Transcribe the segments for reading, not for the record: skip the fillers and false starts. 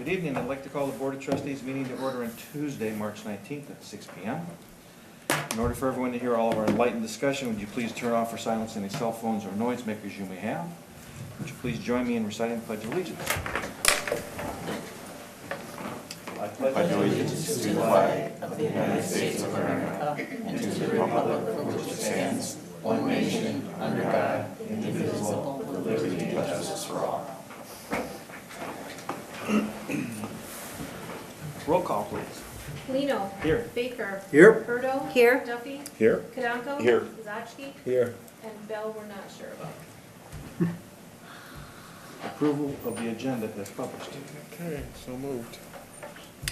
Good evening. I'd like to call the Board of Trustees meeting to order on Tuesday, March 19th at 6 p.m. In order for everyone to hear all of our enlightened discussion, would you please turn off or silence any cell phones or noisemakers you may have? Would you please join me in reciting the Pledge of Allegiance? I pledge allegiance to the flag of the United States of America and to the republic for which it stands, one nation, under God, indivisible, with liberty and justice for all. Roll call, please. Lino. Here. Baker. Here. Berto. Here. Duffy. Here. Kadanko. Here. Zachke. Here. And Bell we're not sure about. Approval of the agenda as published. Okay, so moved.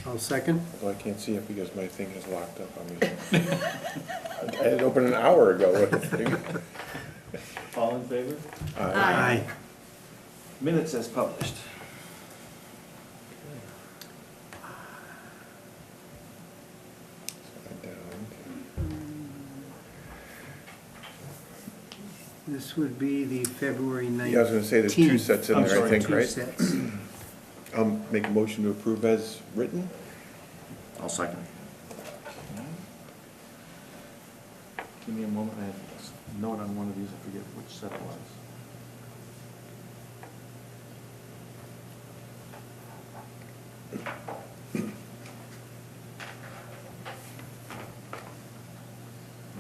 I'll second. Although I can't see it because my thing is locked up on me. I had it open an hour ago with the thing. All in favor? Aye. Minutes as published. This would be the February 19th. Yeah, I was gonna say there's two sets in I'm there, I sorry, think, Two right? sets. I'll make a motion to approve as written. I'll second. Give me a moment, I had a note on one of these, I forget which set it was.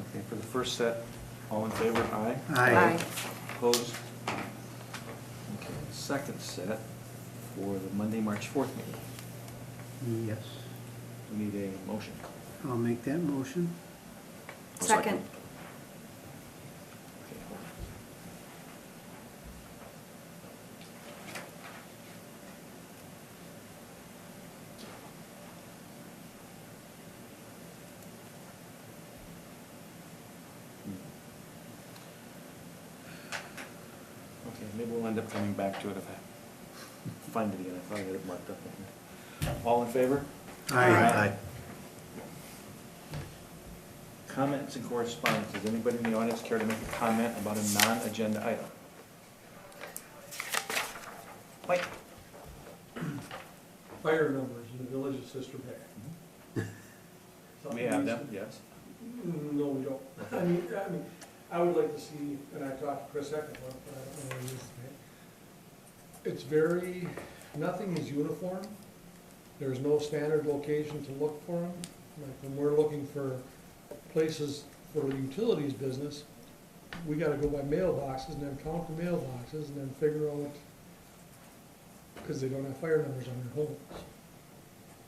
Okay, for the first set, all in favor, aye? Aye. Opposed? Okay, second set for the Monday, March 4th meeting. Yes. We need a motion. I'll make that motion. I'll Second. Okay, hold on. Okay, maybe we'll end up coming back to it if I find it again. I thought I had it marked up in here. All in favor? Aye. Comments and correspondence. Does anybody in the audience care to make a comment about a non-agenda item? Mike? Fire numbers in the village of Sister Bay. We have them, yes. No, we don't. I mean, I would like to see, and I talked to Chris Eckert, but I don't know what it is today. It's very, nothing is uniform. There's no standard location to look for them. Like when we're looking for places for the utilities business, we gotta go by mailboxes and then count the mailboxes and then figure out, because they don't have fire numbers on their homes.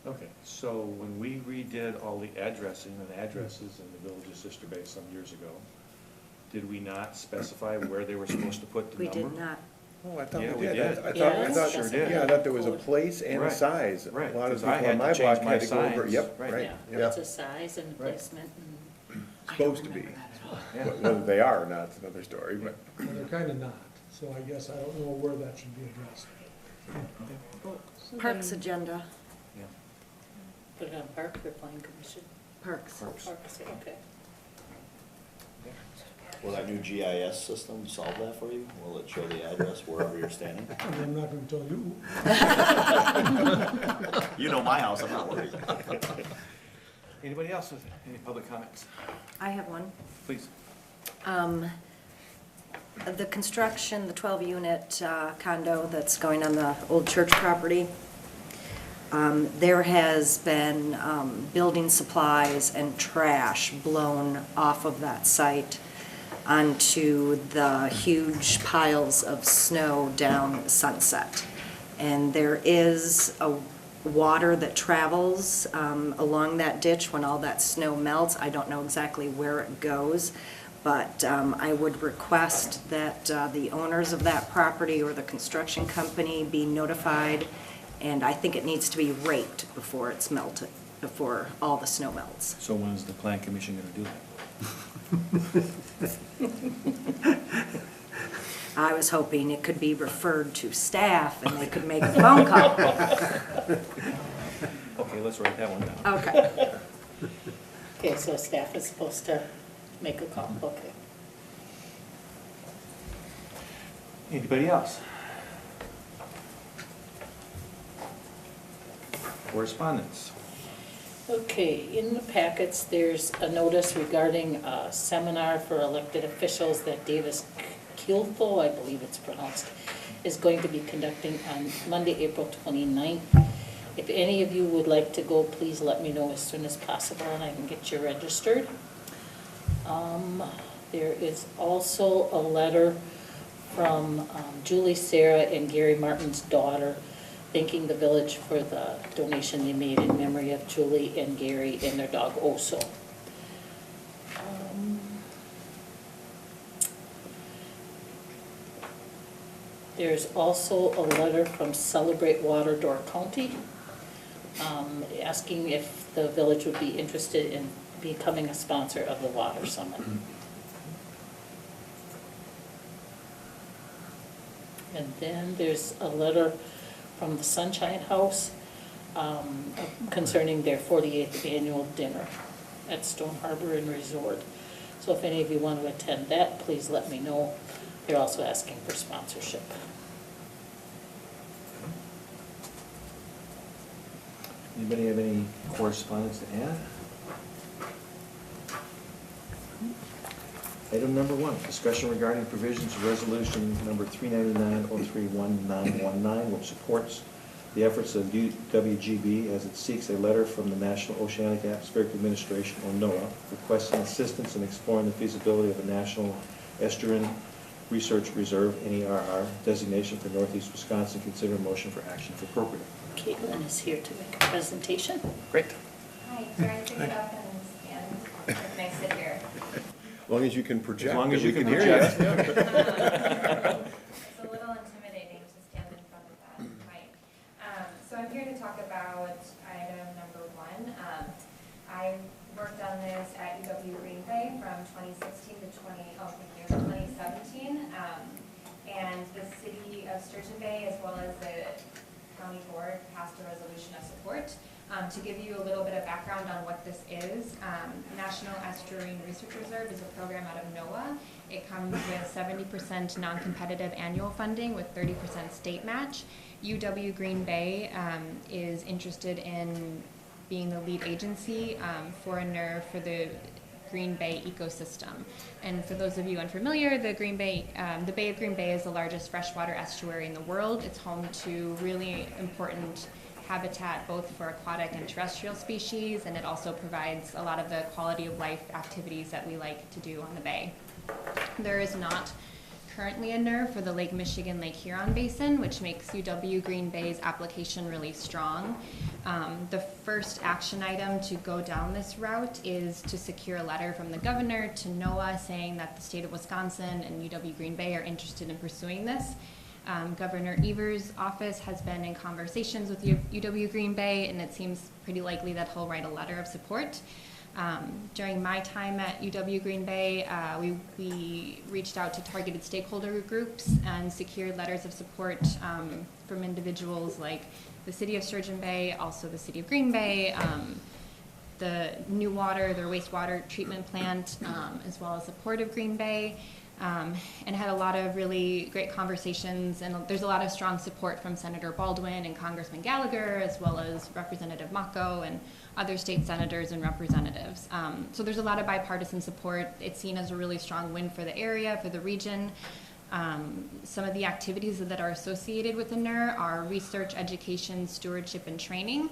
Okay, so when we redid all the addressing and addresses in the village of Sister Bay some years ago, did we not specify where they were supposed to put the We number? did not. Oh, I thought Yeah, we we did. did. I Yes. thought, Sure did. yeah, I thought there was a place and a Right. size. Right, A lot of 'cause I people had on to my change block my had to go over, signs. yep, Right. right. Yeah, yeah. it's a size and Right. placement and. Supposed to be. Yeah. Whether they are or not, it's another story, but. And they're kinda not, so I guess I don't know where that should be addressed. Parks agenda. Yeah. Put it on Park or Plan Commission? Parks. Parks. Parks, okay. Will that new GIS system solve that for you? Will it show the address wherever you're standing? And I'm not gonna tell you. You know my house, I'm not worried. Anybody else with any public comments? I have one. Please. The construction, the 12-unit condo that's going on the old church property, there has been building supplies and trash blown off of that site onto the huge piles of snow down Sunset. And there is a water that travels along that ditch when all that snow melts. I don't know exactly where it goes, but I would request that the owners of that property or the construction company be notified, and I think it needs to be raked before it's melted, before all the snow melts. So when is the plan commission gonna do that? I was hoping it could be referred to staff and they could make a phone call. Okay, let's write that one down. Okay. Okay, so staff is supposed to make a call, okay. Anybody else? Correspondence. Okay, in the packets, there's a notice regarding a seminar for elected officials that Davis Kilfo, I believe it's pronounced, is going to be conducting on Monday, April 29th. If any of you would like to go, please let me know as soon as possible and I can get you registered. There is also a letter from Julie, Sarah, and Gary Martin's daughter, thanking the village for the donation they made in memory of Julie and Gary and their dog Oso. There's also a letter from Celebrate Water Door County, asking if the village would be interested in becoming a sponsor of the Water Summit. And then there's a letter from the Sunshine House concerning their 48th annual dinner at Stone Harbor and Resort. So if any of you want to attend that, please let me know. They're also asking for sponsorship. Anybody have any correspondence to add? Item number 1, discussion regarding provisions of resolution number 399-031-919, which supports the efforts of WGB as it seeks a letter from the National Oceanic Atmospheric Administration, or NOAA, requesting assistance in exploring the feasibility of a National Estuarine Research Reserve, NERR, designation for Northeast Wisconsin. Consider a motion for action if appropriate. Caitlin is here to make a presentation. Great. Hi, sorry to get up and stand. It's nice to hear. As long as you can project. As long as we you can hear project. you. It's a little intimidating to stand in front of that mic. So I'm here to talk about item number 1. I worked on this at UW Green Bay from 2016 to 2017. And the city of Sturgeon Bay, as well as the county board, passed a resolution of support. To give you a little bit of background on what this is, National Estuarine Research Reserve is a program out of NOAA. It comes with 70% non-competitive annual funding with 30% state match. UW Green Bay is interested in being the lead agency for a NER for the Green Bay ecosystem. And for those of you unfamiliar, the Bay of Green Bay is the largest freshwater estuary in the world. It's home to really important habitat both for aquatic and terrestrial species, and it also provides a lot of the quality of life activities that we like to do on the bay. There is not currently a NER for the Lake Michigan, Lake Huron Basin, which makes UW Green Bay's application really strong. The first action item to go down this route is to secure a letter from the governor to NOAA saying that the state of Wisconsin and UW Green Bay are interested in pursuing this. Governor Evers' office has been in conversations with UW Green Bay, and it seems pretty likely that he'll write a letter of support. During my time at UW Green Bay, we reached out to targeted stakeholder groups and secured letters of support from individuals like the city of Sturgeon Bay, also the city of Green Bay, the New Water, their wastewater treatment plant, as well as the Port of Green Bay. And had a lot of really great conversations, and there's a lot of strong support from Senator Baldwin and Congressman Gallagher, as well as Representative Mako and other state senators and representatives. So there's a lot of bipartisan support. It's seen as a really strong win for the area, for the region. Some of the activities that are associated with the NER are research, education, stewardship, and training.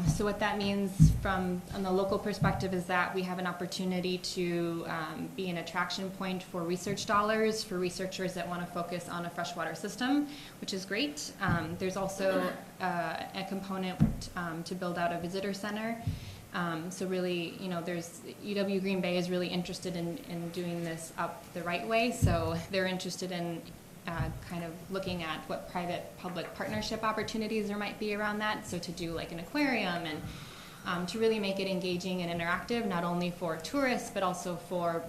So what that means on the local perspective is that we have an opportunity to be an attraction point for research dollars for researchers that want to focus on a freshwater system, which is great. There's also a component to build out a visitor center. So really, there's UW Green Bay is really interested in doing this up the right way. So they're interested in kind of looking at what private-public partnership opportunities there might be around that. So to do like an aquarium and to really make it engaging and interactive, not only for tourists, but also for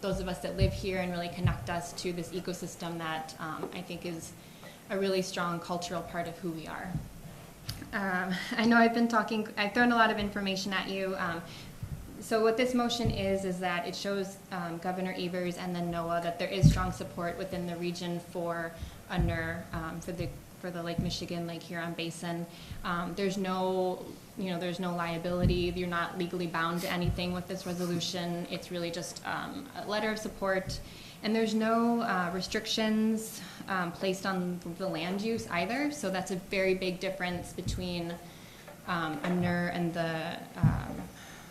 those of us that live here and really connect us to this ecosystem that I think is a really strong cultural part of who we are. I know I've thrown a lot of information at you. So what this motion is that it shows Governor Evers and then NOAA that there is strong support within the region for a NER for the for the Lake Michigan, Lake Huron Basin. There's no, there's no liability. You're not legally bound to anything with this resolution. It's really just a letter of support. And there's no restrictions placed on the land use either. So that's a very big difference between a NER and the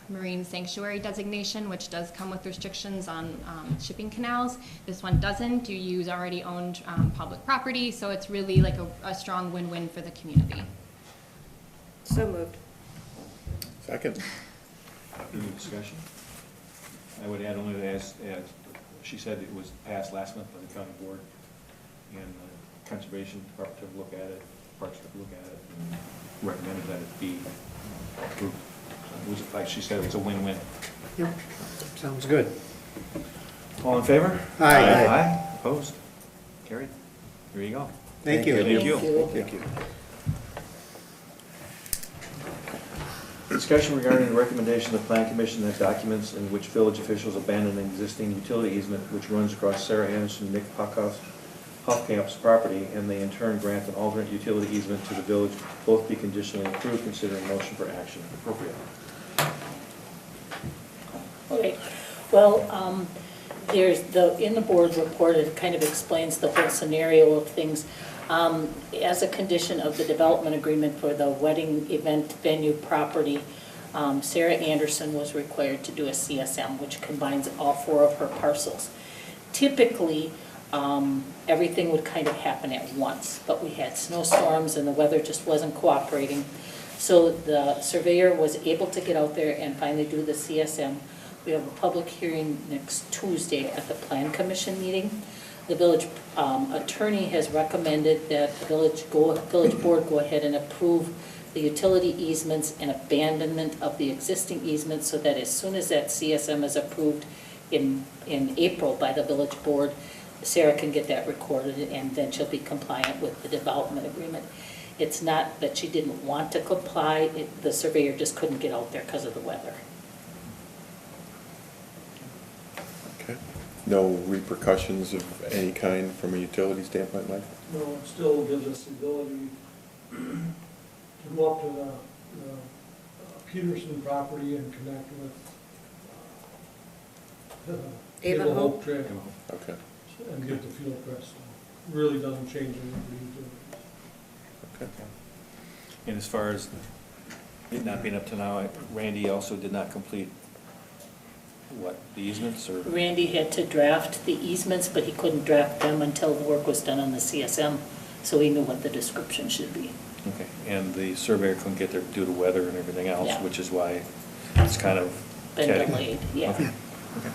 marine sanctuary designation, which does come with restrictions on shipping canals. This one doesn't. You use already owned public property, so it's really like a strong win-win for the community. So moved. Second. Any discussion? I would add only that as she said, it was passed last month by the county board, and the conservation department took a look at it, parks took a look at it, and recommended that it be approved. So it was, like she said, it's a win-win. Yep, sounds good. All in favor? Aye. Aye, opposed? Carried. Here you go. Thank you. Thank you. Thank you. Discussion regarding the recommendation of the Plan Commission that documents in which village officials abandon an existing utility easement which runs across Sarah Anderson, Nick Huffkamp's property, and they in turn grant an alternate utility easement to the village, both be conditionally approved, considering motion for action appropriate. Okay, well, there's in the board report, it kind of explains the whole scenario of things. As a condition of the development agreement for the wedding event venue property, Sarah Anderson was required to do a CSM, which combines all 4 of her parcels. Typically, everything would kind of happen at once, but we had snowstorms and the weather just wasn't cooperating. So the surveyor was able to get out there and finally do the CSM. We have a public hearing next Tuesday at the Plan Commission meeting. The village attorney has recommended that the village board go ahead and approve the utility easements and abandonment of the existing easements, so that as soon as that CSM is approved in April by the village board, Sarah can get that recorded, and then she'll be compliant with the development agreement. It's not that she didn't want to comply, the surveyor just couldn't get out there because of the weather. Okay. No repercussions of any kind from a utility standpoint, Mike? No, it still gives us the ability to go up to the Peterson property and connect with Avon Hope? Trail Okay. and get the fuel press. So really doesn't change anything for utilities. Okay. And as far as it not being up to now, Randy also did not complete, what, the easements, or? Randy had to draft the easements, but he couldn't draft them until the work was done on the CSM, so he knew what the description should be. Okay, and the surveyor couldn't get there due to weather and everything else, Yeah. which is why it's kind of Been catty. delayed, yeah. Okay. Okay.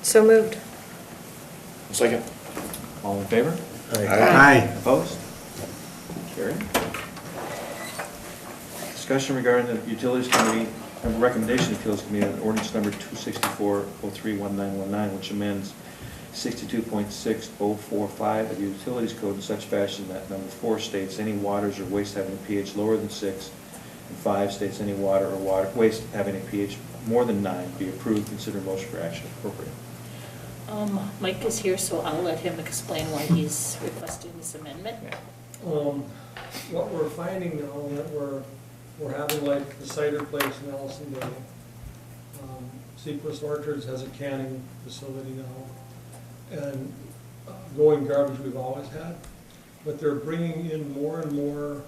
So moved. Second. All in favor? Aye. Opposed? Carried. Discussion regarding the Utilities Committee, recommendation of the Utilities Committee on ordinance number 264-03-1919, which amends 62.6045 of the Utilities Code in such fashion that number 4 states any waters or waste having a pH lower than 6, and 5 states any water or waste having a pH more than 9 be approved, consider motion for action appropriate. Mike is here, so I'll let him explain why he's requesting this amendment. Yeah. What we're finding now that we're having like the cider place in Ellison Bay. Sequest Orchards has a canning facility now. And going garbage we've always had. But they're bringing in more and more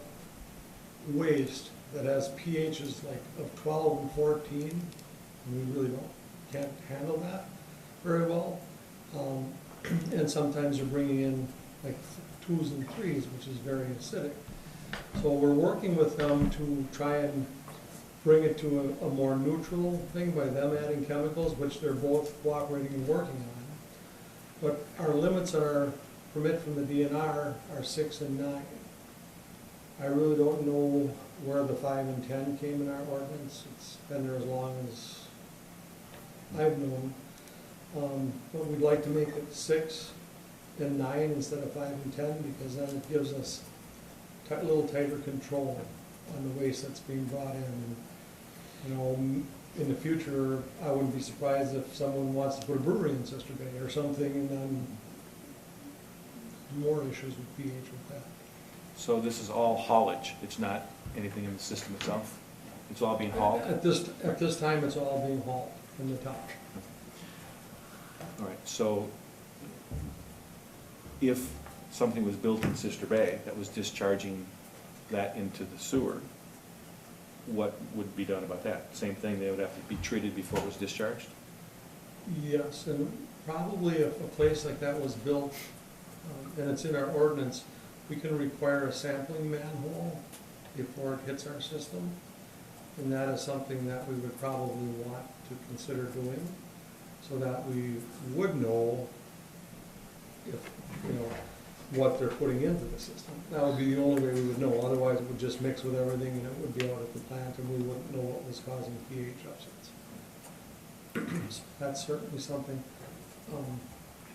waste that has pHs like of 12 and 14. And we really can't handle that very well. And sometimes they're bringing in like 2s and 3s, which is very acidic. So we're working with them to try and bring it to a more neutral thing by them adding chemicals, which they're both cooperating and working on. But our limits on our permit from the DNR are 6 and 9. I really don't know where the 5 and 10 came in our ordinance. It's been there as long as I've known. But we'd like to make it 6 and 9 instead of 5 and 10, because then it gives us a little tighter control on the waste that's being brought in. And, you know, in the future, I wouldn't be surprised if someone wants to put a brewery in Sister Bay or something, and then more issues with pH with that. So this is all haulage, it's not anything in the system itself? It's all being hauled? At this time, it's all being hauled from the top. All right, so if something was built in Sister Bay that was discharging that into the sewer, what would be done about that? Same thing, they would have to be treated before it was discharged? Yes, and probably if a place like that was built, and it's in our ordinance, we can require a sampling manhole before it hits our system. And that is something that we would probably want to consider doing, so that we would know if, you know, what they're putting into the system. That would be the only way we would know, otherwise it would just mix with everything and it would be out at the plant and we wouldn't know what was causing pH upsets. So that's certainly something,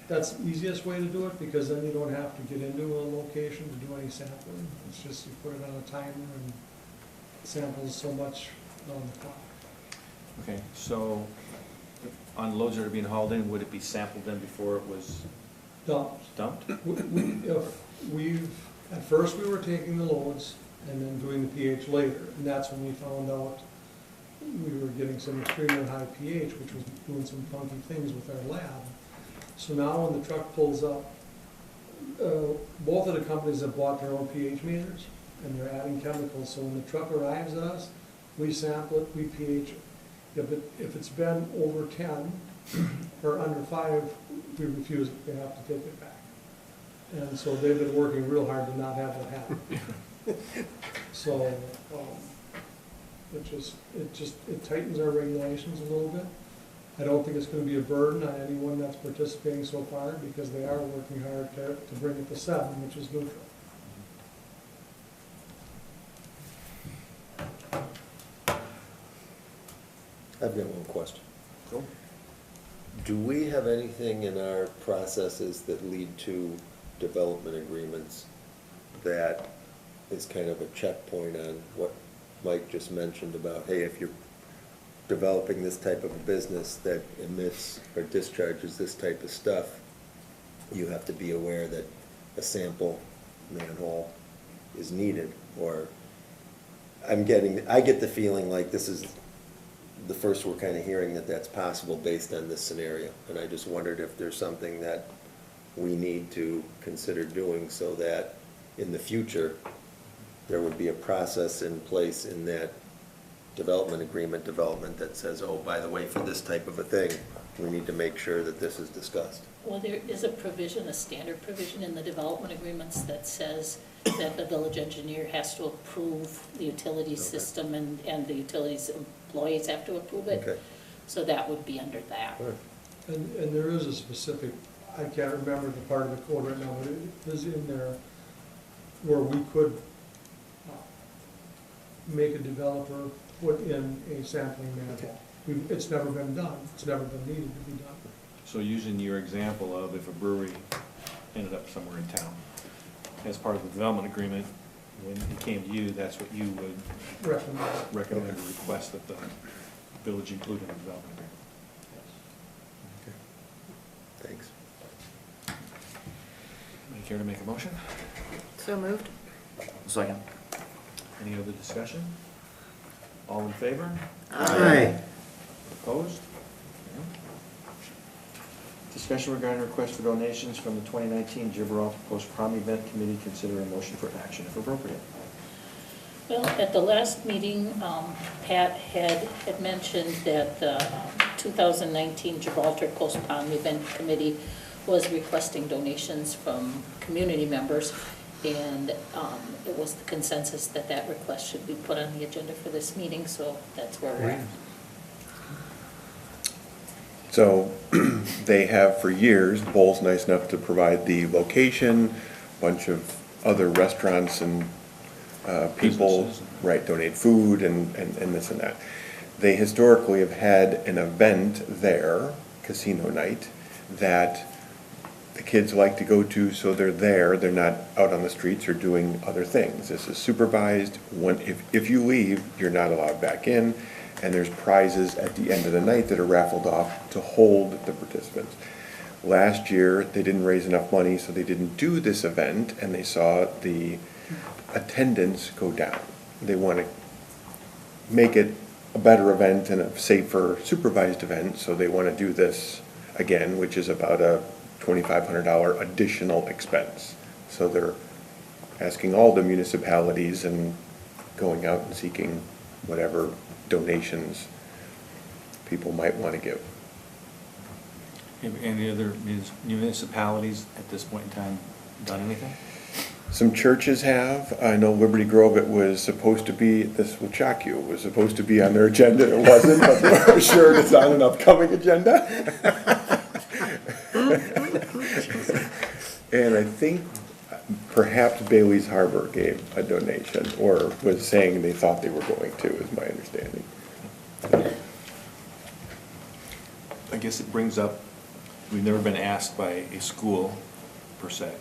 that's the easiest way to do it, because then you don't have to get into a location to do any sampling. It's just you put it on a timer and it samples so much on the clock. Okay, so on loads that are being hauled in, would it be sampled then before it was Dumped. dumped? At first we were taking the loads and then doing the pH later, and that's when we found out we were getting some extremely high pH, which was doing some funky things with our lab. So now when the truck pulls up, both of the companies have bought their own pH meters, and they're adding chemicals, so when the truck arrives at us, we sample it, we pH it. If it's been over 10 or under 5, we refuse it, we have to take it back. And so they've been working real hard to not have that happen. So, it tightens our regulations a little bit. I don't think it's gonna be a burden on anyone that's participating so far, because they are working hard to bring it to 7, which is neutral. I've got one question. Cool. Do we have anything in our processes that lead to development agreements that is kind of a checkpoint on what Mike just mentioned about, hey, if you're developing this type of a business that emits or discharges this type of stuff, you have to be aware that a sample manhole is needed? Or I get the feeling like this is the first we're kind of hearing that that's possible based on this scenario. And I just wondered if there's something that we need to consider doing so that in the future, there would be a process in place in that development that says, oh, by the way, for this type of a thing, we need to make sure that this is discussed. Well, there is a provision, a standard provision in the development agreements that says that the village engineer has to approve the utilities system, and the utilities employees have to approve it. Okay. So that would be under that. All right. And there is a specific, I can't remember the part of the code right now, but it is in there where we could make a developer put in a sampling manhole. It's never been done, it's never been needed to be done. So using your example of if a brewery ended up somewhere in town, as part of the development agreement, when it came to you, that's what you would recommend or request that the village include in the development agreement? Thanks. Any care to make a motion? So moved? Second. Any other discussion? All in favor? Aye. Opposed? Discussion regarding request for donations from the 2019 Gibraltar Post-Prom Event Committee. Consider a motion for action if appropriate. Well, at the last meeting, Pat had mentioned that the 2019 Gibraltar Coast Pond Event Committee was requesting donations from community members, and it was the consensus that that request should be put on the agenda for this meeting, so that's where we're at. So they have for years, Bowl's nice enough to provide the location, bunch of other restaurants and people, Businesses. right, donate food and this and that. They historically have had an event there, casino night, that the kids like to go to, so they're there, they're not out on the streets or doing other things. This is supervised. If you leave, you're not allowed back in, and there's prizes at the end of the night that are raffled off to hold the participants. Last year, they didn't raise enough money, so they didn't do this event, and they saw the attendance go down. They want to make it a better event and a safer supervised event, so they want to do this again, which is about a $2,500 additional expense. So they're asking all the municipalities and going out and seeking whatever donations people might want to give. Have any other municipalities at this point in time done anything? Some churches have. I know Liberty Grove, it was supposed to be, this will shock you, it was supposed to be on their agenda. It wasn't, but we're sure it's on an upcoming agenda. And I think perhaps Bailey's Harbor gave a donation, or was saying they thought they were going to, is my understanding. I guess it brings up, we've never been asked by a school per se,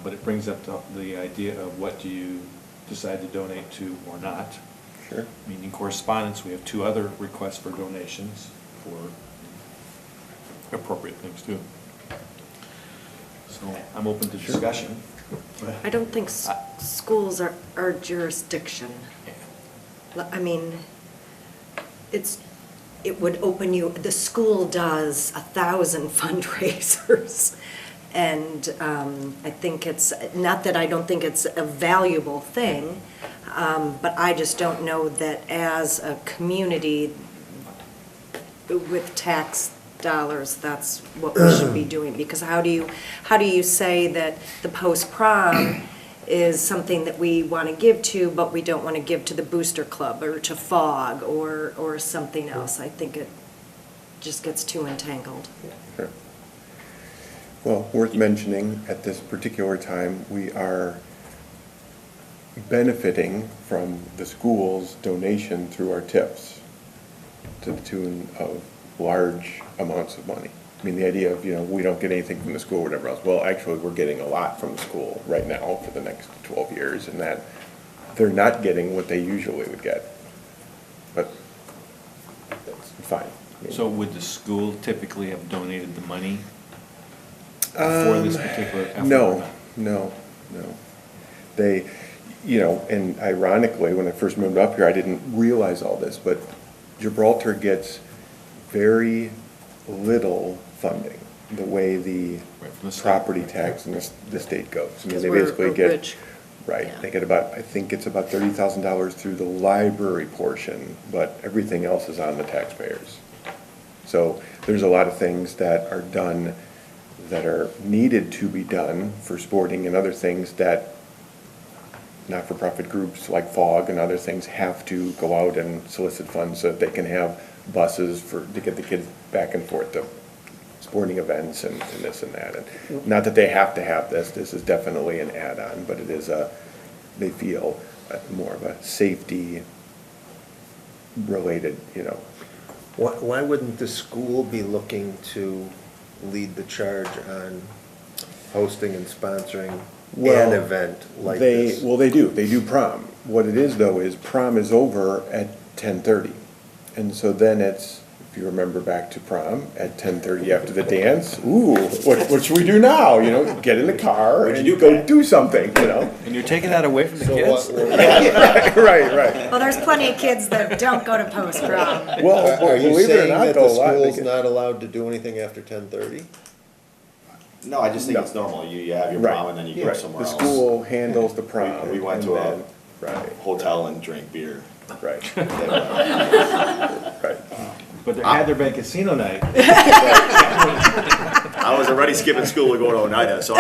but it brings up the idea of what do you decide to donate to or not. Sure. I mean, in correspondence, we have 2 other requests for donations for appropriate things too. So I'm open to discussion. I don't think schools are our jurisdiction. I mean, it would open you, the school does 1,000 fundraisers. And I think it's, not that I don't think it's a valuable thing, but I just don't know that as a community with tax dollars, that's what we should be doing. Because how do you say that the post-prom is something that we want to give to, but we don't want to give to the Booster Club or to FOG or something else? I think it just gets too entangled. Sure. Well, worth mentioning, at this particular time, we are benefiting from the school's donation through our tips to the tune of large amounts of money. I mean, the idea of, we don't get anything from the school or whatever else. Well, actually, we're getting a lot from the school right now for the next 12 years, and that they're not getting what they usually would get. But that's fine. I mean, So would the school typically have donated the money for this particular effort? No. They, and ironically, when I first moved up here, I didn't realize all this, but Gibraltar gets very little funding, the way the Right, from the state. property tax and the state goes. I mean, Because they we're basically a get, rich- right, yeah. they get about, I think it's about $30,000 through the library portion, but everything else is on the taxpayers. So there's a lot of things that are done that are needed to be done for sporting and other things that not-for-profit groups like FOG and other things have to go out and solicit funds so that they can have buses to get the kids back and forth to sporting events and this and that. And not that they have to have this is definitely an add-on, but it is they feel more of a safety related, Why wouldn't the school be looking to lead the charge on hosting and sponsoring an Well, event like this? Well, they do prom. What it is though is prom is over at 10:30. And so then it's, if you remember back to prom, at 10:30 after the dance, ooh, what should we do now? Get in the car What'd and you do, go Pat? do something, And you're taking that away from the So kids? Right. Well, there's plenty of kids that don't go to post-prom. Well, Are you believe it or saying not, that though, the a lot, they school's get- not allowed to do anything after 10:30? No, I just think No. it's normal. You have your Right, prom and then you go right. somewhere The else. school handles the prom. We went and to a then- Right, hotel and drank beer. right, They were- right. But had there been casino night, I was already skipping school to go to Oneida, so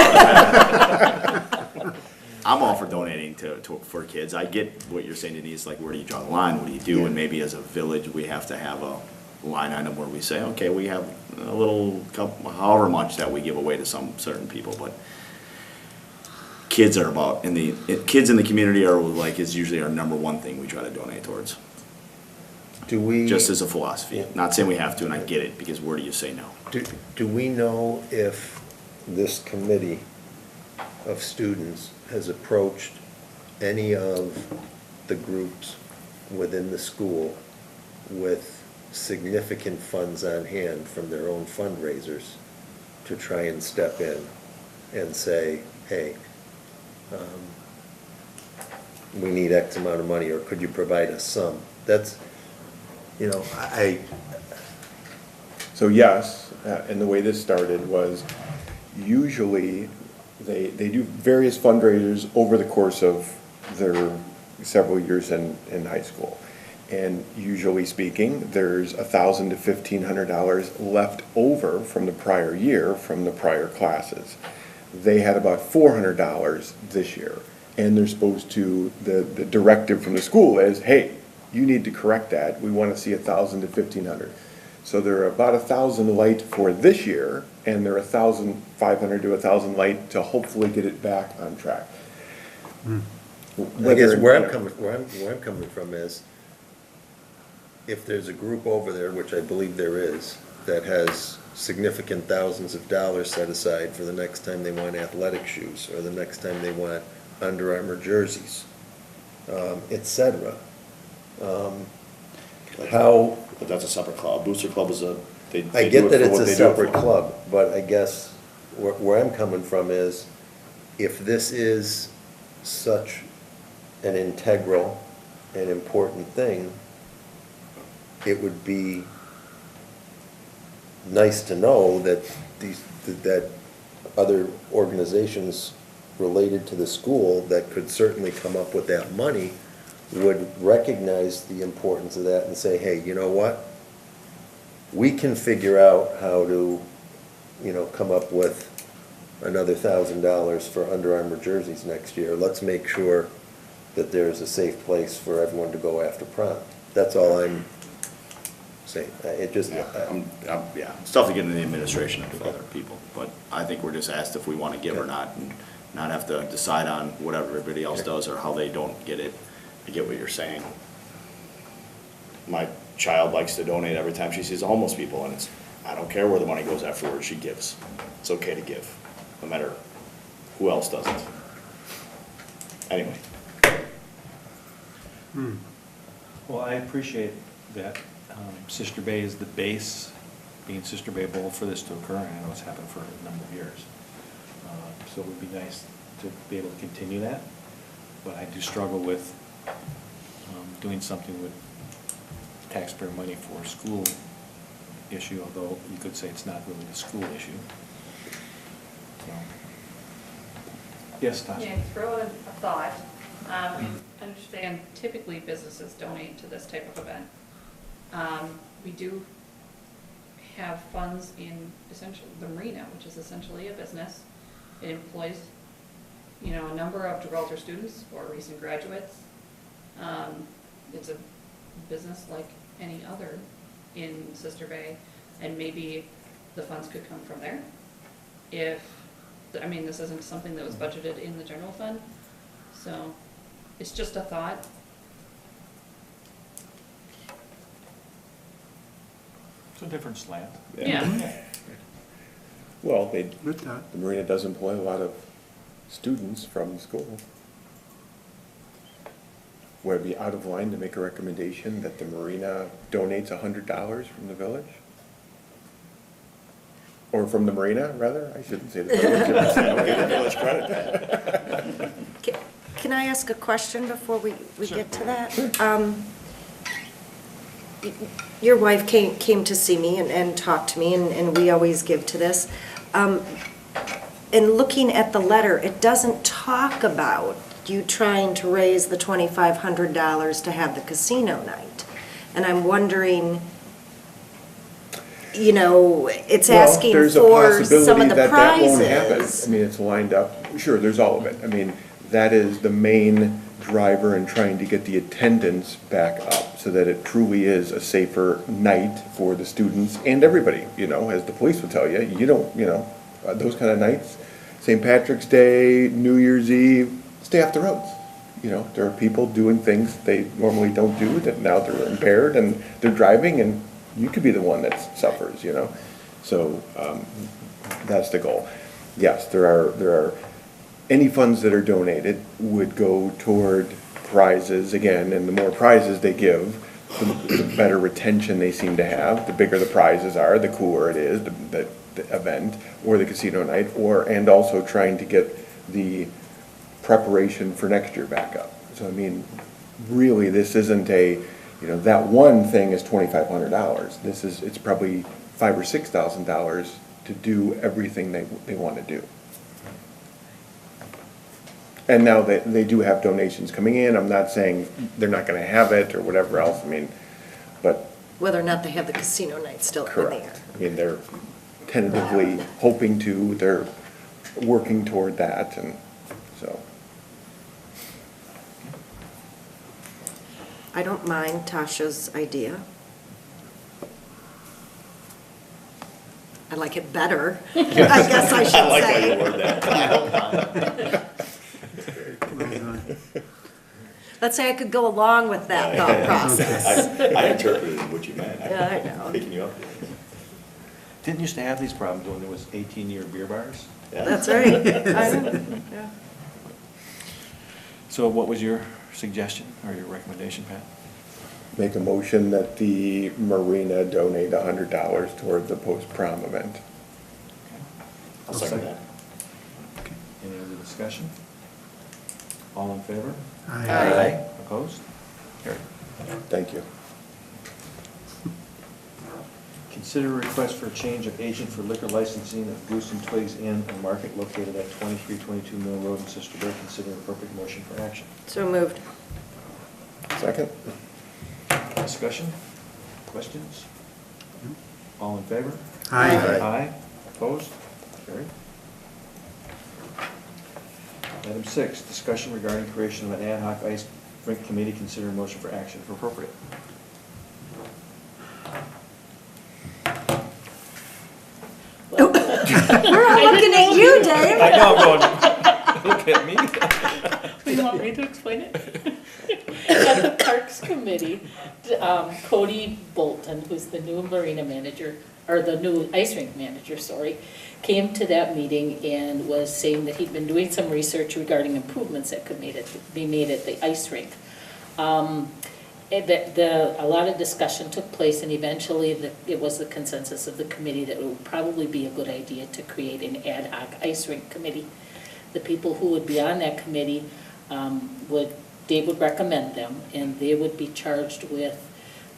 I'm all for donating for kids. I get what you're saying, Denise, like where do you draw the line? What do you do? And maybe as a village, we have to have a line item where we say, okay, we have a little couple, however much that we give away to some certain people, but kids are about, kids in the community are is usually our number one thing we try to donate towards. Do we? Just as a philosophy. Not saying we have to, and I get it, because where do you say no? Do we know if this committee of students has approached any of the groups within the school with significant funds on hand from their own fundraisers to try and step in and say, hey, we need X amount of money, or could you provide us some? That's, you know, So yes, and the way this started was usually they do various fundraisers over the course of their several years in high school. And usually speaking, there's $1,000 to $1,500 left over from the prior year, from the prior classes. They had about $400 this year. And they're supposed to, the directive from the school is, hey, you need to correct that. We want to see $1,000 to $1,500. So they're about 1,000 light for this year, and they're 1,500 to 1,000 light to hopefully get it back on track. I guess where I'm coming from is, if there's a group over there, which I believe there is, that has significant thousands of dollars set aside for the next time they want athletic shoes, or the next time they want Under Armour jerseys, et cetera. How, But that's a separate club. Booster Club is they I do get it that for it's what a they do it separate for. club, but I guess where I'm coming from is, if this is such an integral and important thing, it would be nice to know that that other organizations related to the school that could certainly come up with that money would recognize the importance of that and say, hey, you know what? We can figure out how to, you know, come up with another $1,000 for Under Armour jerseys next year. Let's make sure that there's a safe place for everyone to go after prom. That's all I'm saying. It just, Yeah, it's tough to get into the administration of other people, but I think we're just asked if we want to give or not, and not have to decide on what everybody else does or how they don't get it. I get what you're saying. My child likes to donate every time she sees the homeless people, and I don't care where the money goes afterwards, she gives. It's okay to give, no matter who else doesn't. Anyway. Well, I appreciate that Sister Bay is the base, being Sister Bay Bowl for this to occur, and I know it's happened for a number of years. So it would be nice to be able to continue that, but I do struggle with doing something with taxpayer money for a school issue, although you could say it's not really a school issue. So, yes, Tasha? Yeah, throw in a thought. We understand typically businesses donate to this type of event. We do have funds in essentially the marina, which is essentially a business. It employs, you know, a number of Gibraltar students or recent graduates. It's a business like any other in Sister Bay, and maybe the funds could come from there. I mean, this isn't something that was budgeted in the general fund, so it's just a thought. It's a different slant. Yeah. Well, Good thought. the marina does employ a lot of students from the school. Would it be out of line to make a recommendation that the marina donates $100 from the village? Or from the marina, rather? I shouldn't say the village. I'll give the village credit. Can I ask a question before we get to that? Your wife came to see me and talked to me, and we always give to this. In looking at the letter, it doesn't talk about you trying to raise the $2,500 to have the casino night. And I'm wondering, you know, it's asking for some of the That won't happen. prizes. I mean, it's lined up, sure, there's all of it. I mean, that is the main driver in trying to get the attendance back up so that it truly is a safer night for the students and everybody, you know, as the police will tell you. You don't, you know, those kind of nights, St. Patrick's Day, New Year's Eve, stay off the roads. You know, there are people doing things they normally don't do that now they're impaired and they're driving, and you could be the one that suffers, you know. So that's the goal. Yes, there are any funds that are donated would go toward prizes again, and the more prizes they give, the better retention they seem to have. The bigger the prizes are, the cooler it is, the event, or the casino night, and also trying to get the preparation for next year back up. So I mean, really, this isn't that one thing is $2,500. It's probably $5,000 or $6,000 to do everything they want to do. And now they do have donations coming in. I'm not saying they're not gonna have it or whatever else, I mean, but Whether or not they have the casino night still in the air. correct. I mean, they're tentatively hoping to, they're working toward that, and so. I don't mind Tasha's idea. I like it better, I guess I should say. I like how you word that. I don't mind. Let's say I could go along with that thought process. I interpreted what you meant. Yeah, I know. I'm picking you up. Didn't used to have these problems when there was 18-year beer bars? Yeah. That's right. I know. Yeah. So what was your suggestion or your recommendation, Pat? Make a motion that the marina donate $100 toward the post-prom event. I'll second that. Okay. Any other discussion? All in favor? Aye. Opposed? Carried. Thank you. Consider a request for a change of agent for liquor licensing of Goose and Twigs Inn and Market located at 2322 Mill Road in Sister Bay. Consider appropriate motion for action. So moved. Second? Discussion? Questions? All in favor? Aye. Aye. Opposed? Carried. Item 6, discussion regarding creation of an ad hoc ice rink committee. Consider a motion for action if appropriate. We're all looking at you, Dave. I know, I'm going, look at me. You want me to explain it? At the Parks Committee, Cody Bolton, who's the new marina manager, or the new ice rink manager, sorry, came to that meeting and was saying that he'd been doing some research regarding improvements that could be made at the ice rink. A lot of discussion took place, and eventually it was the consensus of the committee that it would probably be a good idea to create an ad hoc ice rink committee. The people who would be on that committee Dave would recommend them, and they would be charged with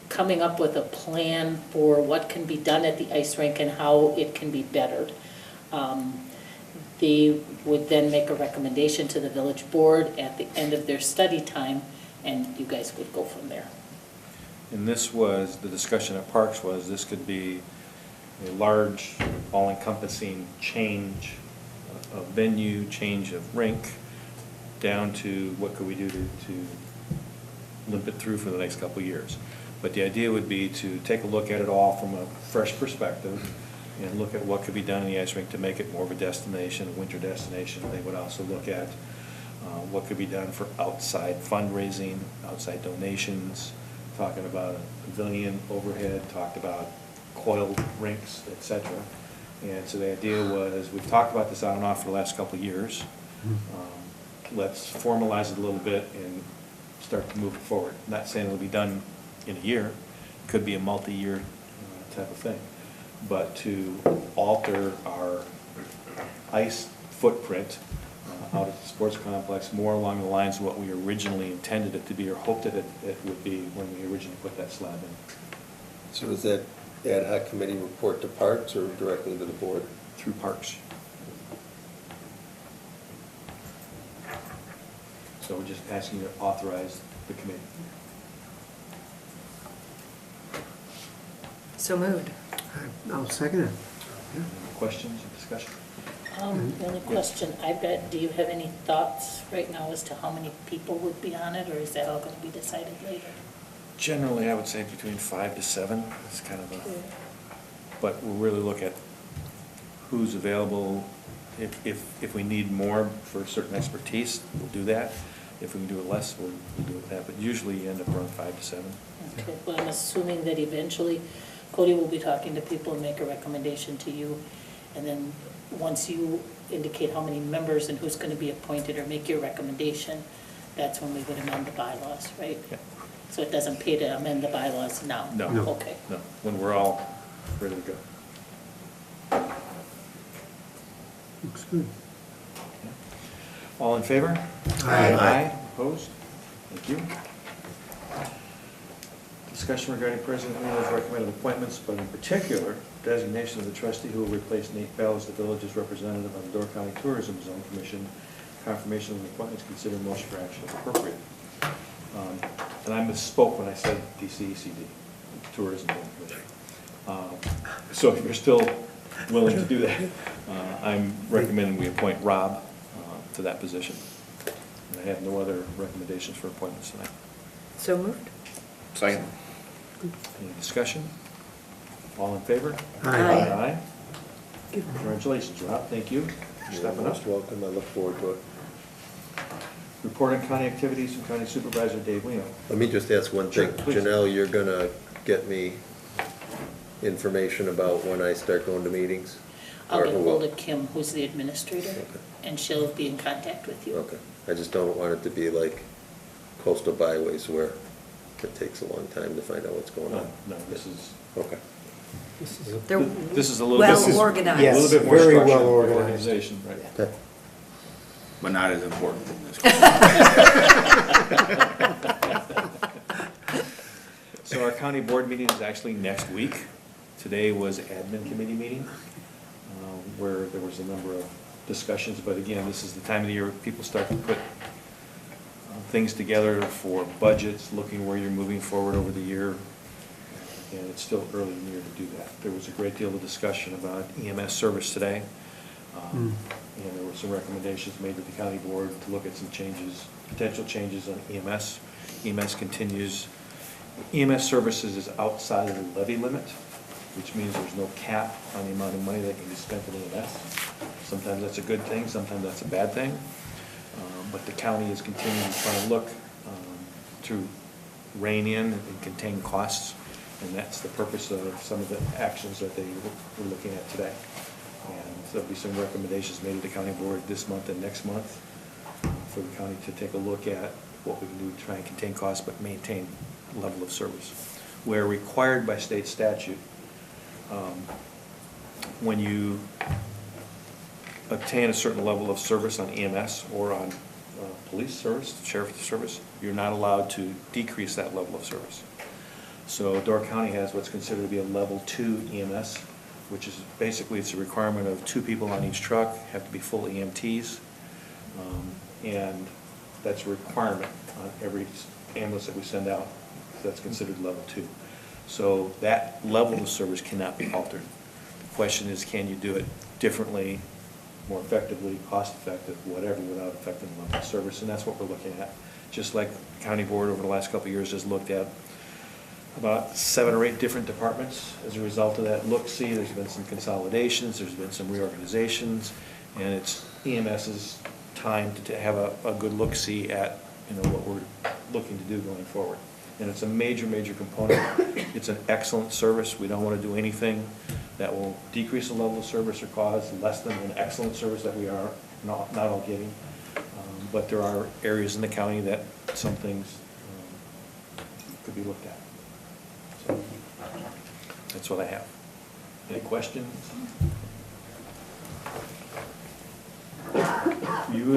coming up with a plan for what can be done at the ice rink and how it can be bettered. They would then make a recommendation to the village board at the end of their study time, and you guys would go from there. And this was, the discussion at Parks was, this could be a large, all-encompassing change of venue, change of rink, down to what could we do to limp it through for the next couple of years. But the idea would be to take a look at it all from a fresh perspective and look at what could be done in the ice rink to make it more of a destination, a winter destination. They would also look at what could be done for outside fundraising, outside donations, talking about a pavilion overhead, talked about coiled rinks, etc. And so the idea was, we've talked about this on and off for the last couple of years. Let's formalize it a little bit and start to move it forward. Not saying it'll be done in a year, it could be a multi-year type of thing. But to alter our ice footprint out at the sports complex more along the lines of what we originally intended it to be or hoped that it would be when we originally put that slab in. So does that ad hoc committee report to Parks or directly to the board? Through Parks. So we're just asking you to authorize the committee. So moved. I'll second it. Any questions or discussion? The only question I've got, do you have any thoughts right now as to how many people would be on it, or is that all going to be decided later? Generally, I would say between 5 to 7 is kind of a, but we'll really look at who's available. If we need more for certain expertise, we'll do that. If we can do it less, we'll do it that. But usually you end up around 5 to 7. Okay, well, I'm assuming that eventually Cody will be talking to people and make a recommendation to you, and then once you indicate how many members and who's going to be appointed or make your recommendation, that's when we would amend the bylaws, right? Yeah. So it doesn't pay to amend the bylaws now? No. No. Okay. No, when we're all ready to go. Looks good. All in favor? Aye. Opposed? Thank you. Discussion regarding President Mueller's recommended appointments, but in particular, designation of the trustee who will replace Nate Bell as the village's representative on the Door County Tourism Zone Commission. Confirmation of the appointments, consider motion for action if appropriate. And I misspoke when I said DCECD, Tourism Zone Commission. So if you're still willing to do that, I'm recommending we appoint Rob to that position. And I have no other recommendations for appointments tonight. So moved? Second. Any discussion? All in favor? Aye. Congratulations, Rob, thank you for You're stepping up. most welcome, I look forward to it. Report on county activities from County Supervisor Dave Leo. Let me just ask one Sure, thing. please. Janelle, you're gonna get me information about when I start going to meetings? I'll Or get who hold will? of Kim, who's the administrator, Okay. and she'll be in contact with you. Okay, I just don't want it to be like coastal byways where it takes a long time to find out what's going No, on. no, this is, Okay. They're this is a little well bit. this is organized. A little bit more Very structured well organized. organization, right? Okay. But not as important in this. So our county board meeting is actually next week. Today was admin committee meeting, where there was a number of discussions, but again, this is the time of the year where people start to put things together for budgets, looking where you're moving forward over the year. And it's still early in the year to do that. There was a great deal of discussion about EMS service today. And there were some recommendations made to the county board to look at some changes, potential changes on EMS. EMS continues, EMS services is outside of the levy limit, which means there's no cap on the amount of money that can be spent on EMS. Sometimes that's a good thing, sometimes that's a bad thing. But the county is continuing to try and look to rein in and contain costs. And that's the purpose of some of the actions that they were looking at today. And there'll be some recommendations made to the county board this month and next month for the county to take a look at what we can do to try and contain costs but maintain level of service. Where required by state statute, when you obtain a certain level of service on EMS or on police service, sheriff's service, you're not allowed to decrease that level of service. So Door County has what's considered to be a level 2 EMS, which is basically, it's a requirement of 2 people on each truck, have to be full EMTs. And that's a requirement on every ambulance that we send out. That's considered level 2. So that level of service cannot be altered. The question is, can you do it differently, more effectively, cost-effective, whatever, without affecting the level of service? And that's what we're looking at. Just like the county board over the last couple of years has looked at about 7 or 8 different departments. As a result of that look-see, there's been some consolidations, there's been some reorganizations, and it's EMS's time to have a good look-see at, what we're looking to do going forward. And it's a major, major component. It's an excellent service. We don't want to do anything that will decrease the level of service or cause less than an excellent service that we are not all getting. But there are areas in the county that some things could be looked at. So that's what I have. Any questions? Review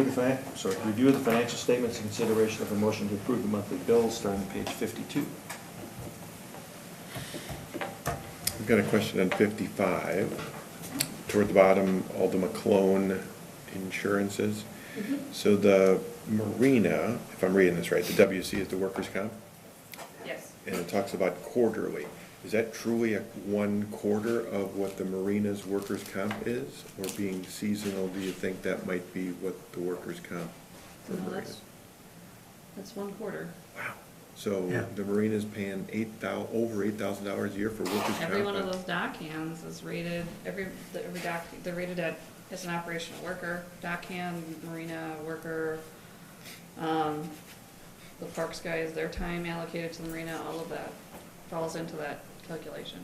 of the financial statements and consideration of a motion to approve the monthly bills, starting on page 52. I've got a question on 55. Toward the bottom, all the McClone insurances. So the marina, if I'm reading this right, the WC is the workers' comp? Yes. And it talks about quarterly. Is that truly a 1/4 of what the marina's workers' comp is? Or being seasonal, do you think that might be what the workers' comp for No, marina? that's 1/4. Wow. So Yeah. the marina's paying over $8,000 a year for workers' comp? Every one of those dock hands is rated, every dock, they're rated as an operational worker, dock hand, marina worker. The parks guys, their time allocated to the marina, all of that falls into that calculation.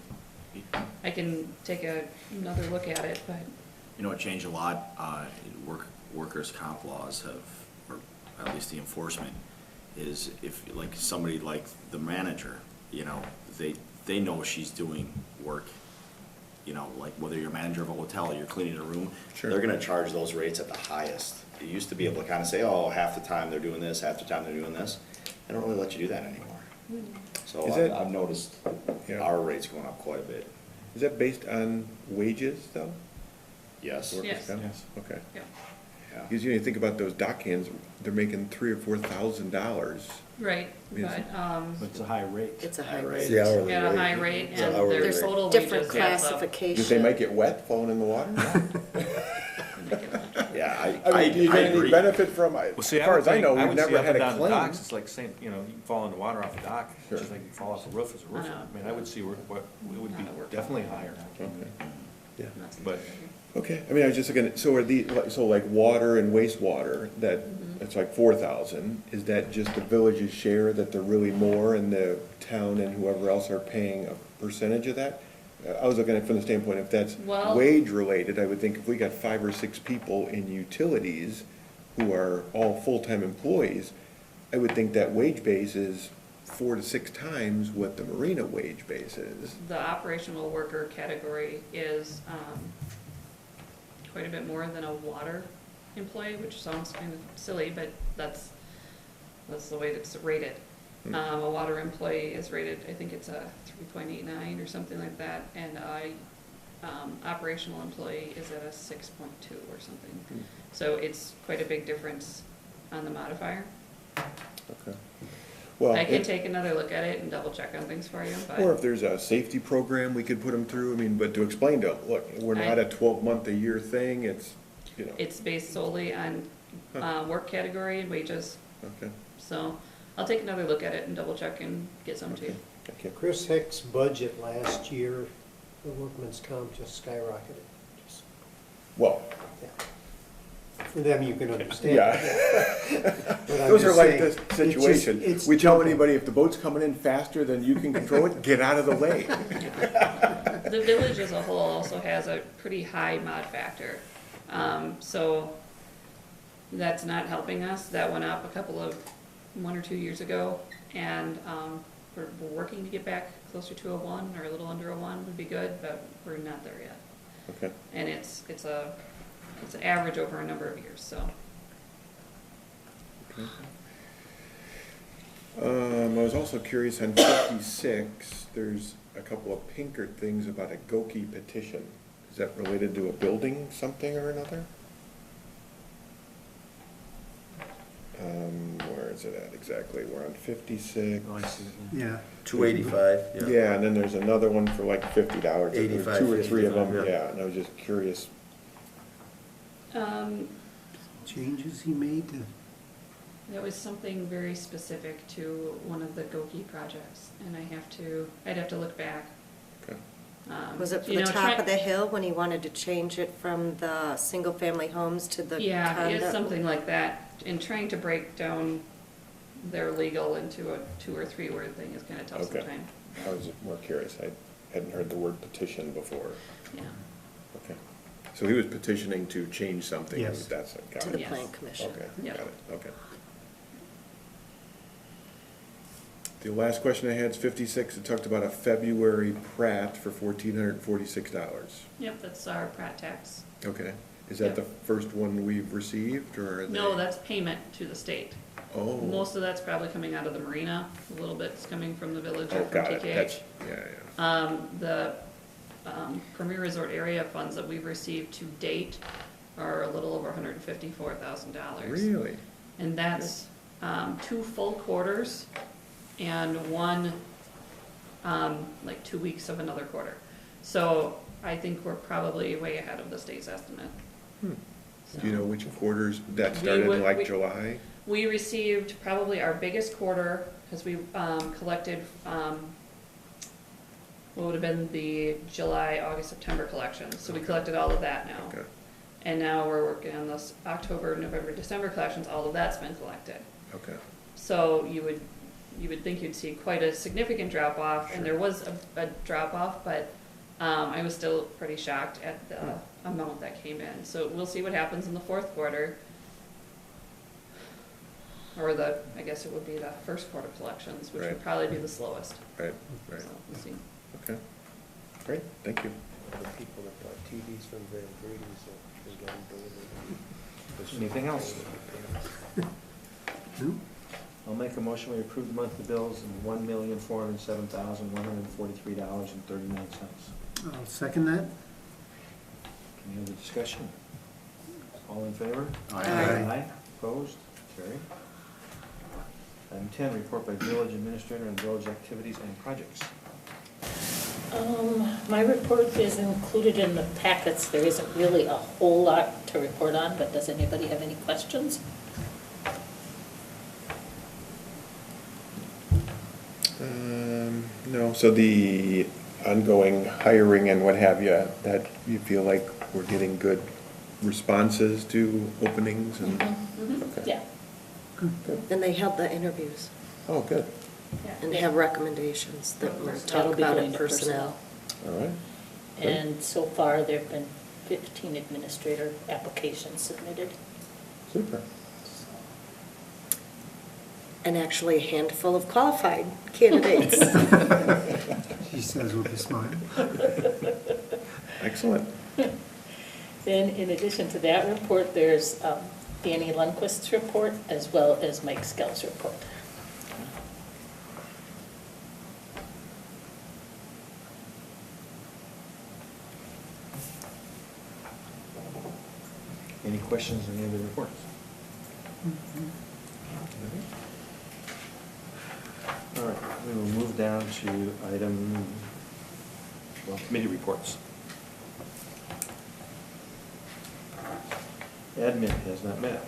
I can take another look at it, but It changed a lot. Workers' comp laws have, or at least the enforcement, is if, like, somebody like the manager, they know she's doing work you know, like whether you're a manager of a hotel, or you're cleaning a room, Sure. they're gonna charge those rates at the highest. You used to be able to kind of say, oh, half the time they're doing this, half the time they're doing this. They don't really let you do that anymore. So Is that- I've noticed Yeah. our rates going up quite a bit. Is that based on wages, though? Yes. Workers' Yes. comp? Yes. Okay. Yeah. Yeah. Because you think about those dock hands, they're making $3,000 or $4,000. Right, Yes. but, It's a high rate. It's a high High rate. It's the hourly at a rate. high rate, It's an and hourly their rate. total wages. Different adds up. classification. Because they might get wet falling in the water? Yeah, I mean, do you I get any agree. benefit from, as Well, see, far as I know, we've would say never up had and a down the claim. docks, it's like saying, you know, you can fall in the water off a dock, Sure. just like you fall off a roof as a roofer. I know. I mean, I would see what, it would be Not a work. definitely higher. Okay. Yeah. Not so But- much. Okay, I mean, I was just looking, so are the, so like water and wastewater, that, it's like 4,000, is that just the village's share, that they're really more, and the town and whoever else are paying a percentage of that? I was looking at it from the standpoint, if that's Well- wage-related, I would think if we got 5 or 6 people in utilities who are all full-time employees, I would think that wage base is 4 to 6 times what the marina wage base is. The operational worker category is, quite a bit more than a water employee, which sounds kind of silly, but that's the way it's rated. Hmm. A water employee is rated, I think it's a 3.89 or something like that, and a, operational employee is at a 6.2 or something. Hmm. So it's quite a big difference on the modifier. Okay. Well, I can it- take another look at it and double check on things for you, Or if but there's a safety program we could put them through, I mean, but to explain to them, look, we're not a 12-month-a-year thing, it's, you know, it's based solely on, work category and wages. okay, So I'll take another look at it and double check and get some to okay, you. thank you. Chris Hick's budget last year, the workman's comp just skyrocketed. Just, Well, yeah. For them, you can understand. yeah, But I'm those are just like saying, this situation. it's We tell jumping. anybody, if the boat's coming in faster than you can control it, get out of the way. The village as a whole also has a pretty high mod factor. So that's not helping us. That went up a couple of, 1 or 2 years ago. And, we're working to get back closer to a 1 or a little under a 1 would be good, but we're not there yet. Okay, And it's an average over a number of years, so. I was also curious on 56, there's a couple of pinker things about a Goki petition. Is that related to a building, something or another? Where is it at exactly? We're on 56. Oh, I see. Yeah. 285, Yeah, and then there's another one for like $50. There's 85, 2 or 3 of them, 55, yeah. yeah, and I was just curious. Changes he made to, That was something very specific to one of the Goki projects, and I'd have to look back. Okay. Was it for You the know, top try- of the hill when he wanted to change it from the single-family homes to the condo? Yeah, it's something like that, and trying to break down their legal into a 2 or 3 word thing is kind of tough Okay. sometimes. I was more curious, I hadn't heard the word petition before. Yeah. Okay. So he was petitioning to change something? Yes. That's it, got To it. the Yes. plan commission. Okay, Yeah. got it, okay. The last question I had is 56, it talked about a February Pratt for $1,446. Yep, that's our Pratt tax. Okay, is that Yep. the first one we've received, or are they? No, that's payment to the state. Oh. Most of that's probably coming out of the marina, a little bit's coming from the village or Oh, from got it, that's, TKH. yeah, The Premier Resort Area funds that we've received to date are a little over $154,000. yeah. Really? And that's 2 full quarters and 1, like 2 weeks of another quarter. So I think we're probably way ahead of the state's estimate. Hmm. So- Do you know which quarters that We started, would- like we- July? We received probably our biggest quarter, because we collected, what would have been the July, August, September collections. So we collected all of that now. Okay, And now we're working on this October, November, December collections, all of that's been collected. okay, So you would think you'd see quite a significant drop off, and Sure. there was a drop off, but I was still pretty shocked at the amount that came in. So we'll see what happens in the 4th quarter. Or I guess it would be the 1st quarter collections, which would Right. probably be the slowest. right, right, So we'll see. okay. Great, thank you. The people that bought TVs from Van Brady's, they got them delivered. Anything else? I'll make a motion, we approve the monthly bills in $1,407,143.39. I'll second that. Any other discussion? All in favor? Aye. Opposed? Carried. Item 10, report by village administrator on village activities and projects. My report is included in the packets. There isn't really a whole lot to report on, but does anybody have any questions? No, so the ongoing hiring and what have you, that you feel like we're getting good responses to openings and? Okay. Yeah. And they held the interviews Oh, good, and have recommendations that we'll That'll talk be about going in to personnel. all right. And so far, there've been 15 administrator applications submitted. Super. And actually a handful of qualified candidates. She says with a smile. Excellent. Then, in addition to that report, there's Danny Lundquist's report as well as Mike Skell's report. Any questions on any of the reports? All right, we will move down to item, well, committee reports. Admin has not met.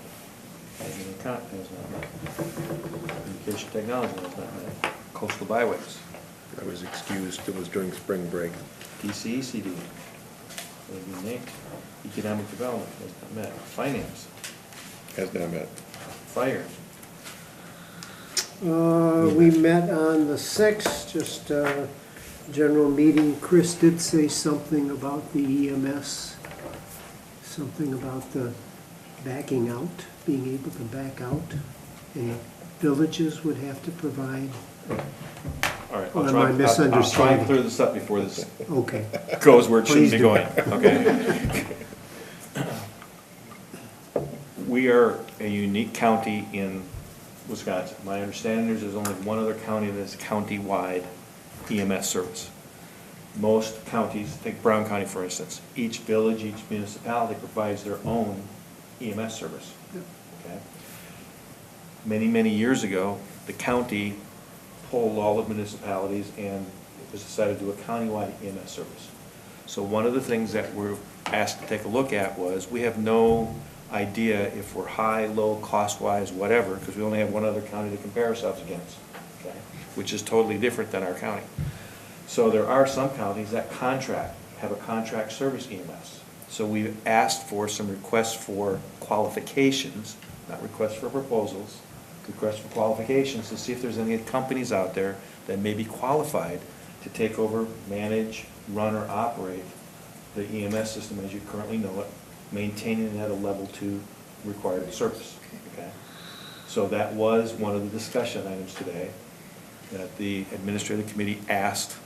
Admin and Comp has not met. Communication technology has not met. Coastal byways, I was excused, it was during spring break. DCECD, will be named. Economic development has not met. Finance, Has not met. fire, We met on the 6th, just a general meeting. Chris did say something about the EMS, something about the backing out, being able to back out. And villages would have to provide, all right. Or I'll am try- I I'll misunderstanding? try and clear this up before this okay. goes where it shouldn't Please be do. going, okay? We are a unique county in Wisconsin. My understanding is there's only one other county that has county-wide EMS service. Most counties, take Brown County for instance, each village, each municipality provides their own EMS service. Okay? Many, many years ago, the county polled all the municipalities and it was decided to do a countywide EMS service. So one of the things that we're asked to take a look at was, we have no idea if we're high, low, cost-wise, whatever, because we only have one other county to compare ourselves against, okay? Which is totally different than our county. So there are some counties that have a contract service EMS. So we've asked for some requests for qualifications, not requests for proposals, requests for qualifications to see if there's any companies out there that may be qualified to take over, manage, run, or operate the EMS system as you currently know it, maintaining it at a level 2 required service, okay? So that was one of the discussion items today, that the administrative committee asked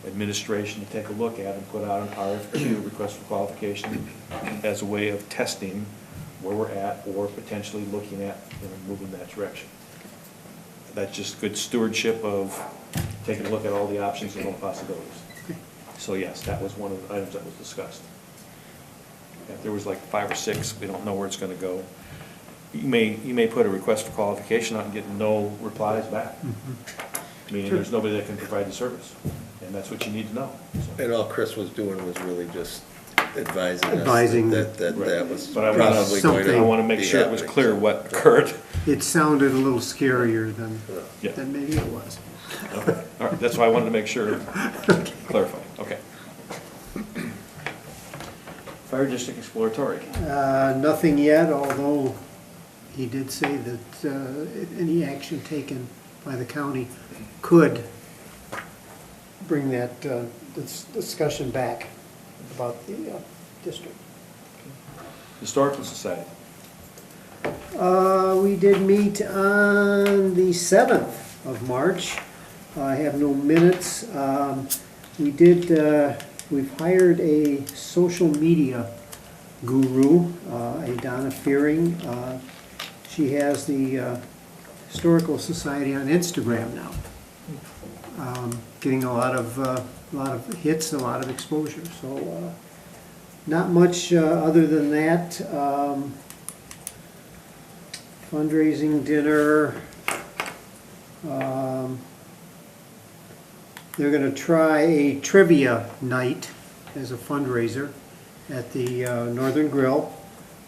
administration to take a look at and put out an RFQ, request for qualification, as a way of testing where we're at or potentially looking at, moving that direction. That's just good stewardship of taking a look at all the options and all the possibilities. So yes, that was one of the items that was discussed. If there was like 5 or 6, we don't know where it's gonna go. You may put a request for qualification out and get no replies back. Meaning there's nobody that can provide the service, and that's what you need to know. So- And all Chris was doing was really just advising us Advising. that that was But I probably wanna, going to I wanna make be sure it was happening, clear so, what occurred. It sounded a little scarier Yeah. than maybe it was. Okay. All right, that's why I wanted to make sure, clarify, okay. Fire district exploratory. Nothing yet, although he did say that any action taken by the county could bring that this discussion back about the district. Historical Society. We did meet on the 7th of March. I have no minutes. We did we've hired a social media guru, a Donna Fearing. She has the Historical Society on Instagram now. Getting a lot of hits, a lot of exposure, so not much other than that. Fundraising dinner. They're gonna try a trivia night as a fundraiser at the Northern Grill.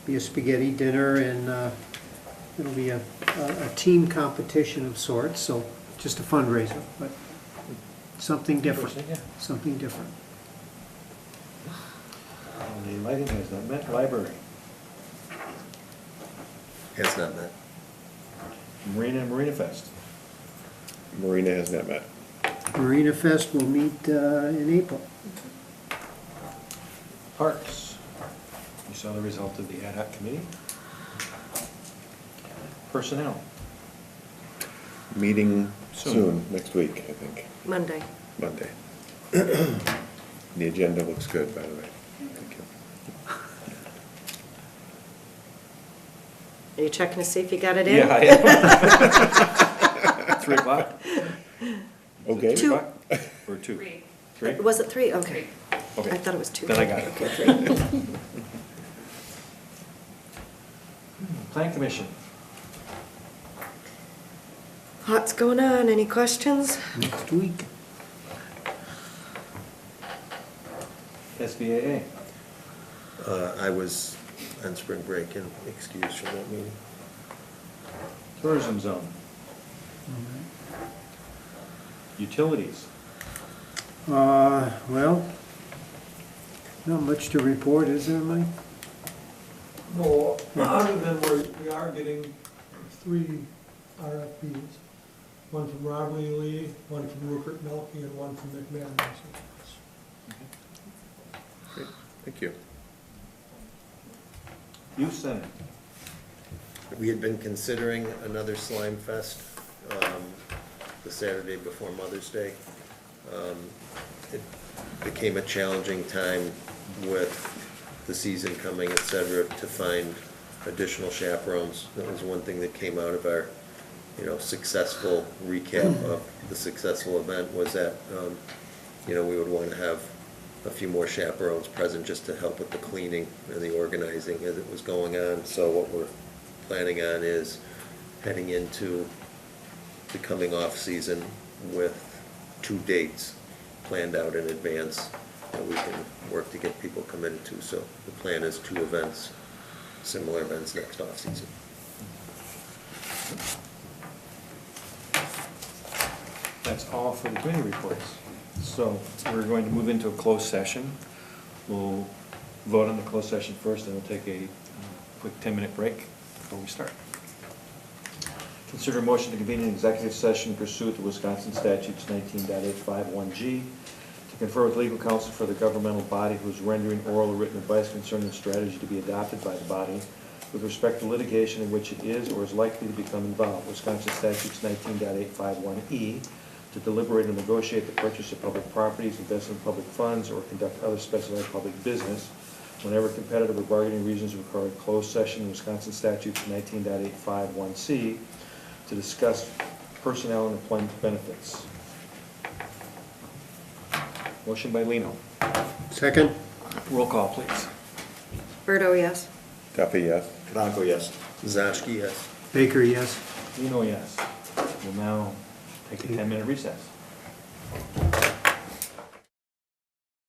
Be a spaghetti dinner, and it'll be a team competition of sorts, so just a fundraiser, but something different, Yeah. something different. The lighting has not met. Library. Has not met. Marina and Marina Fest. Marina has not met. Marina Fest will meet in April. Parks. You saw the result of the ad hoc committee. Personnel. Meeting Soon. soon, next week, I think, Monday. Monday. The agenda looks good, by the way. Thank you. Are you checking to see if you got it in? Yeah, I am. 3 o'clock? Okay. 3 o'clock? Or 2? 3. 3? Was it 3? Okay. Okay. I thought it was 2. Then I got it. Okay, 3. Plan Commission. Lots going on. Any questions? Next week. SBAA. I was on spring break and excused from that meeting. Tourism Zone. Utilities. Well, not much to report, is there, Mike? No, other than we are getting 3 RFPs. One from Robert Lee, one from Rupert Melky, and one from McMahon. Great. Thank you. Youth Center. We had been considering another Slime Fest the Saturday before Mother's Day. It became a challenging time with the season coming, et cetera, to find additional chaperones. That was one thing that came out of our, successful recap of the successful event, was that, we would want to have a few more chaperones present just to help with the cleaning and the organizing as it was going on. So what we're planning on is heading into the coming off season with 2 dates planned out in advance that we can work to get people committed to. So the plan is 2 events, similar events next off season. That's all for the committee reports. So we're going to move into a closed session. We'll vote on the closed session first, and we'll take a quick 10-minute break before we start. Consider a motion to convene an executive session pursuant to Wisconsin statutes 19.851G to confer with legal counsel for the governmental body who is rendering oral or written advice concerning the strategy to be adopted by the body with respect to litigation in which it is or is likely to become involved. Wisconsin statutes 19.851E to deliberate and negotiate the purchase of public properties, invest in public funds, or conduct other specified public business whenever competitive or bargaining reasons require a closed session in Wisconsin statutes 19.851C to discuss personnel and employment benefits. Motion by Lino. Second? Roll call, please. Birdo, yes. Duffy, yes? Kadanko, yes. Zashki, yes. Baker, yes. Lino, yes. We'll now take a 10-minute recess.